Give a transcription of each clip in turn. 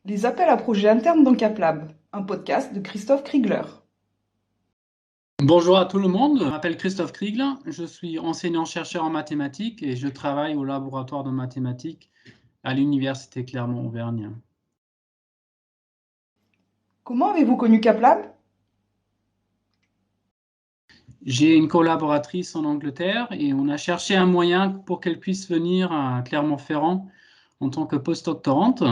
Les appels à projets internes dans CapLab, un podcast de Christophe Kriegler. Bonjour à tout le monde, je m'appelle Christophe Kriegler, je suis enseignant-chercheur en mathématiques et je travaille au laboratoire de mathématiques à l'Université Clermont-Auvergne. Comment avez-vous connu CapLab? J'ai une collaboratrice en Angleterre et on a cherché un moyen pour qu'elle puisse venir à Clermont-Ferrand en tant que postdoctorante.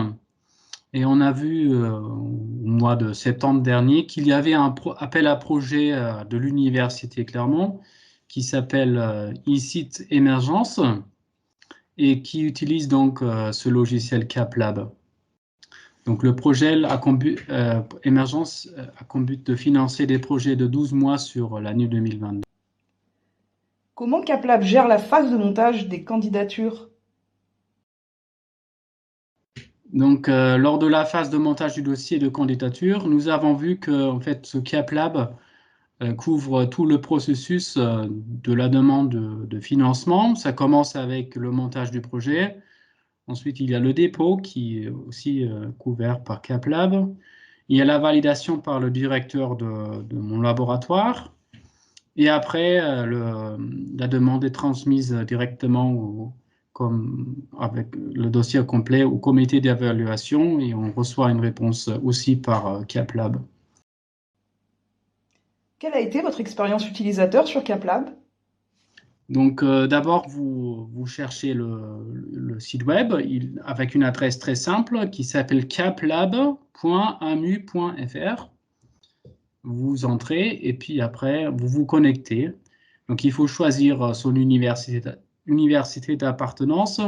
Et on a vu au mois de septembre dernier qu'il y avait un appel à projet de l'Université Clermont qui s'appelle eSite Émergence et qui utilise donc ce logiciel CapLab. Donc le projet Émergence a comme but de financer des projets de 12 mois sur l'année 2022. Comment CapLab gère la phase de montage des candidatures? Donc lors de la phase de montage du dossier de candidature, nous avons vu que en fait, ce CapLab couvre tout le processus de la demande de financement. Ça commence avec le montage du projet. Ensuite, il y a le dépôt qui est aussi couvert par CapLab. Il y a la validation par le directeur de mon laboratoire. Et après, la demande est transmise directement avec le dossier complet au comité d'évaluation et on reçoit une réponse aussi par CapLab. Quelle a été votre expérience utilisateur sur CapLab? Donc, d'abord, vous cherchez le site web avec une adresse très simple qui s'appelle caplab.amu.fr. Vous entrez et puis après, vous vous connectez. Donc, il faut choisir son université d'appartenance.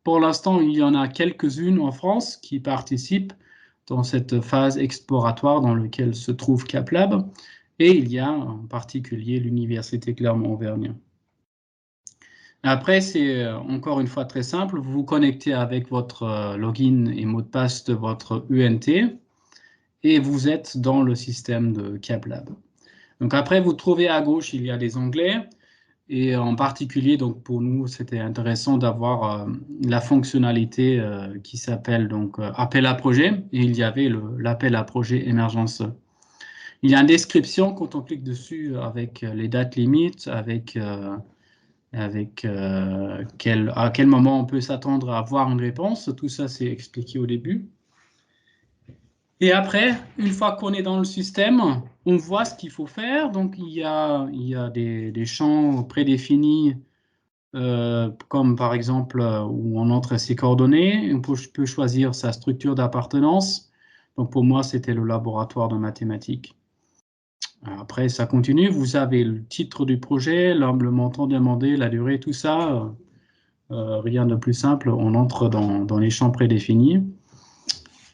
Pour l'instant, il y en a quelques-unes en France qui participent dans cette phase exploratoire dans laquelle se trouve CapLab. Et il y a en particulier l'Université Clermont-Auvergne. Après, c'est encore une fois très simple. Vous vous connectez avec votre login et mot de passe de votre UNT et vous êtes dans le système de CapLab. Donc après, vous trouvez à gauche, il y a des onglets. Et en particulier, donc pour nous, c'était intéressant d'avoir la fonctionnalité qui s'appelle donc appel à projet. Et il y avait l'appel à projet émergence. Il y a une description quand on clique dessus avec les dates limites, à quel moment on peut s'attendre à avoir une réponse. Tout ça, c'est expliqué au début. Et après, une fois qu'on est dans le système, on voit ce qu'il faut faire. Donc, il y a des champs prédéfinis, comme par exemple où on entre ses coordonnées. On peut choisir sa structure d'appartenance. Donc, pour moi, c'était le laboratoire de mathématiques. Après, ça continue. Vous avez le titre du projet, le montant demandé, la durée, tout ça. Rien de plus simple. On entre dans les champs prédéfinis.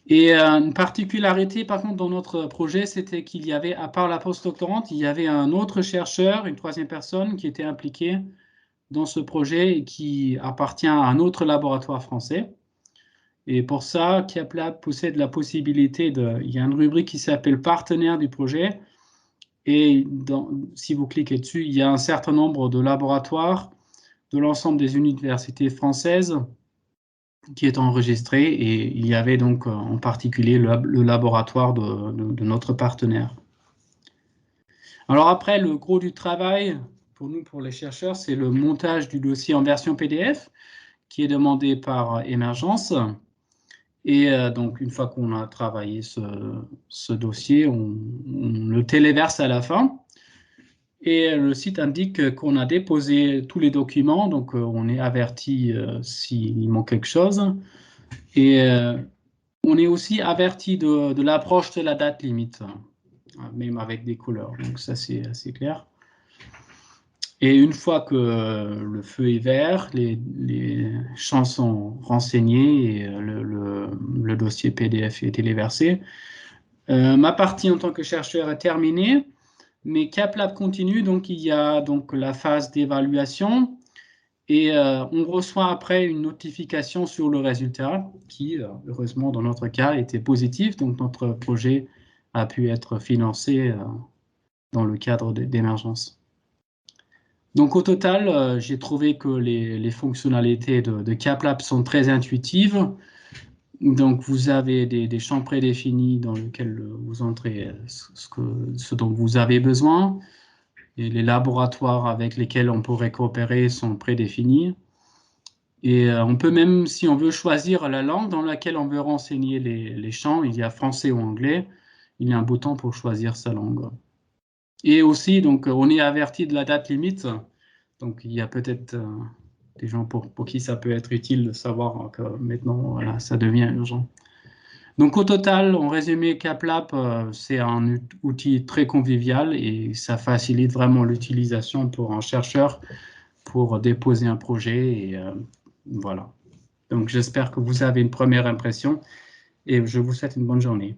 Et une particularité, par contre, dans notre projet, c'était qu'il y avait, à part la postdoctorante, il y avait un autre chercheur, une troisième personne qui était impliquée dans ce projet et qui appartient à un autre laboratoire français. Et pour ça, CapLab possède la possibilité il y a une rubrique qui s'appelle partenaire du projet. Et si vous cliquez dessus, il y a un certain nombre de laboratoires de l'ensemble des universités françaises qui est enregistré et il y avait donc en particulier le laboratoire de notre partenaire. Alors après, le gros du travail pour nous, pour les chercheurs, c'est le montage du dossier en version PDF qui est demandé par Émergence. Et donc, une fois qu'on a travaillé ce dossier, on le téléverse à la fin. Et le site indique qu'on a déposé tous les documents, donc on est averti s'il manque quelque chose. Et on est aussi averti de l'approche de la date limite, même avec des couleurs. Donc ça, c'est assez clair. Et une fois que le feu est vert, les champs sont renseignés et le dossier PDF est téléversé. Ma partie en tant que chercheur est terminée, mais CapLab continue. Donc il y a donc la phase d'évaluation. Et on reçoit après une notification sur le résultat qui, heureusement, dans notre cas, était positif. Donc, notre projet a pu être financé dans le cadre d'émergence. Donc, au total, j'ai trouvé que les fonctionnalités de CapLab sont très intuitives. Donc, vous avez des champs prédéfinis dans lesquels vous entrez ce dont vous avez besoin. Et les laboratoires avec lesquels on pourrait coopérer sont prédéfinis. Et on peut même, si on veut choisir la langue dans laquelle on veut renseigner les champs, il y a français ou anglais, il y a un bouton pour choisir sa langue. Et aussi, donc, on est averti de la date limite. Donc, il y a peut-être des gens pour qui ça peut être utile de savoir que maintenant, voilà, ça devient urgent. Donc, au total, en résumé, CapLab, c'est un outil très convivial et ça facilite vraiment l'utilisation pour un chercheur pour déposer un projet. Et voilà. Donc, j'espère que vous avez une première impression et je vous souhaite une bonne journée.